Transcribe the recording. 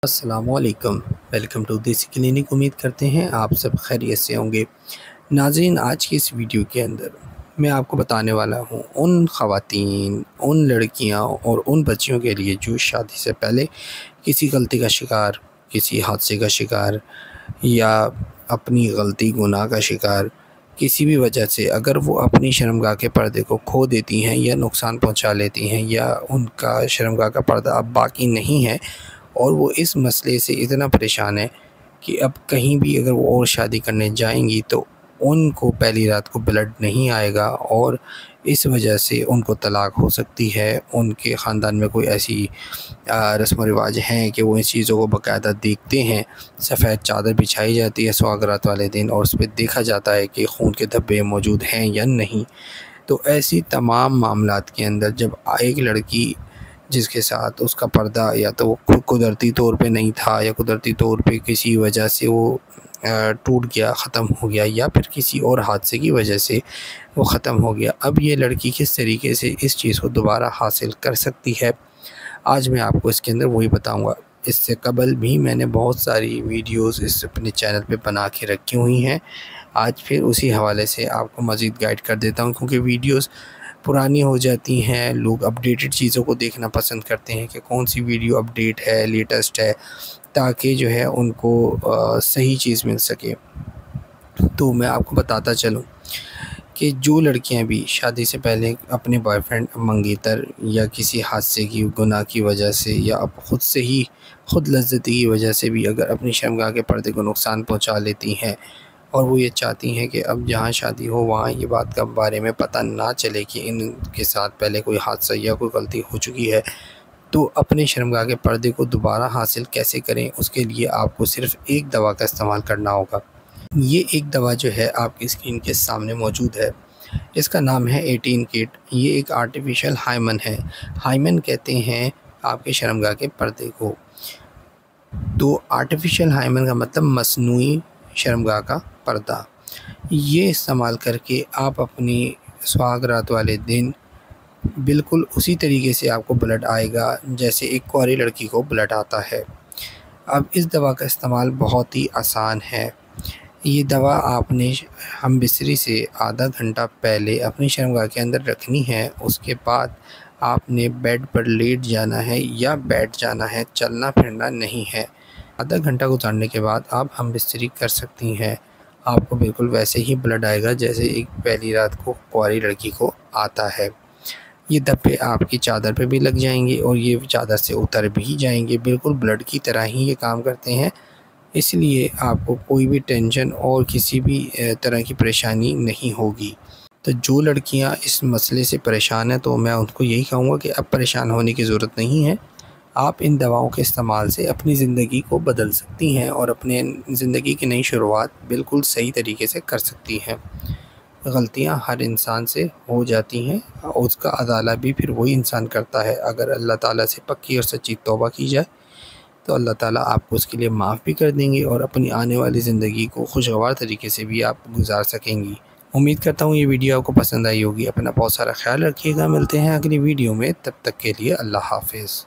अस्सलामुअलैकुम। Welcome to देसी clinic. उम्मीद करते हैं आप सब खैरियत से होंगे। नाज़रीन, आज की इस वीडियो के अंदर मैं आपको बताने वाला हूँ उन ख़वातीन, उन लड़कियाँ और उन बच्चियों के लिए जो शादी से पहले किसी गलती का शिकार, किसी हादसे का शिकार या अपनी गलती गुनाह का शिकार किसी भी वजह से अगर वो अपनी शर्मगाह के पर्दे को खो देती हैं या नुकसान पहुँचा लेती हैं या उनका शर्मगाह का पर्दा अब बाकी नहीं है और वो इस मसले से इतना परेशान है कि अब कहीं भी अगर वो और शादी करने जाएंगी तो उनको पहली रात को ब्लड नहीं आएगा और इस वजह से उनको तलाक हो सकती है। उनके ख़ानदान में कोई ऐसी रस्म व रिवाज हैं कि वो इन चीज़ों को बाकायदा देखते हैं। सफ़ेद चादर बिछाई जाती है सुहागरात वाले दिन और उस पर देखा जाता है कि खून के धब्बे मौजूद हैं या नहीं। तो ऐसी तमाम मामलात के अंदर जब एक लड़की जिसके साथ उसका पर्दा या तो वो कुदरती तौर पे नहीं था या कुदरती तौर पे किसी वजह से वो टूट गया, ख़त्म हो गया या फिर किसी और हादसे की वजह से वो ख़त्म हो गया, अब ये लड़की किस तरीके से इस चीज़ को दोबारा हासिल कर सकती है, आज मैं आपको इसके अंदर वही बताऊंगा। इससे कबल भी मैंने बहुत सारी वीडियोस इस अपने चैनल पे बना के रखी हुई हैं। आज फिर उसी हवाले से आपको मज़ीद गाइड कर देता हूँ, क्योंकि वीडियोस पुरानी हो जाती हैं। लोग अपडेटेड चीज़ों को देखना पसंद करते हैं कि कौन सी वीडियो अपडेट है, लेटेस्ट है, ताकि जो है उनको सही चीज़ मिल सके। तो मैं आपको बताता चलूँ कि जो लड़कियां भी शादी से पहले अपने बॉयफ्रेंड मंगेतर या किसी हादसे की गुनाह की वजह से या अब ख़ुद से ही खुद लज्जती की वजह से भी अगर अपनी शर्मगाह के पर्दे को नुकसान पहुंचा लेती हैं और वो ये चाहती हैं कि अब जहाँ शादी हो वहाँ ये बात का बारे में पता ना चले कि इनके साथ पहले कोई हादसा या कोई गलती हो चुकी है, तो अपने शर्मगाह के पर्दे को दोबारा हासिल कैसे करें, उसके लिए आपको सिर्फ़ एक दवा का इस्तेमाल करना होगा। ये एक दवा जो है आपकी स्क्रीन के सामने मौजूद है। इसका नाम है 18 किट। ये एक आर्टिफिशियल हाइमन है। हाइमन कहते हैं आपके शर्मगाह के पर्दे को। तो आर्टिफिशियल हाइमन का मतलब मसनूई शर्मगाह का पर्दा। ये इस्तेमाल करके आप अपनी सुहागरात वाले दिन बिल्कुल उसी तरीके से आपको ब्लड आएगा जैसे एक कुंवारी लड़की को ब्लड आता है। अब इस दवा का इस्तेमाल बहुत ही आसान है। ये दवा आपने हमबिस्तरी से आधा घंटा पहले अपनी शर्मगाह के अंदर रखनी है। उसके बाद आपने बेड पर लेट जाना है या बैठ जाना है, चलना फिरना नहीं है। आधा घंटा गुजारने के बाद आप हमबिस्तरी कर सकती हैं। आपको बिल्कुल वैसे ही ब्लड आएगा जैसे एक पहली रात को कुंवारी लड़की को आता है। ये धब्बे आपकी चादर पे भी लग जाएंगे और ये चादर से उतर भी जाएंगे। बिल्कुल ब्लड की तरह ही ये काम करते हैं, इसलिए आपको कोई भी टेंशन और किसी भी तरह की परेशानी नहीं होगी। तो जो लड़कियां इस मसले से परेशान हैं तो मैं उनको यही कहूँगा कि अब परेशान होने की ज़रूरत नहीं है। आप इन दवाओं के इस्तेमाल से अपनी ज़िंदगी को बदल सकती हैं और अपने ज़िंदगी की नई शुरुआत बिल्कुल सही तरीके से कर सकती हैं। गलतियां हर इंसान से हो जाती हैं और उसका अदाला भी फिर वही इंसान करता है। अगर अल्लाह ताला से पक्की और सच्ची तौबा की जाए तो अल्लाह ताला आपको उसके लिए माफ़ भी कर देंगे और अपनी आने वाली ज़िंदगी को खुशगवार तरीके से भी आप गुजार सकेंगी। उम्मीद करता हूँ ये वीडियो आपको पसंद आई होगी। अपना बहुत सारा ख्याल रखिएगा। मिलते हैं अगली वीडियो में, तब तक के लिए अल्लाह हाफ़िज़।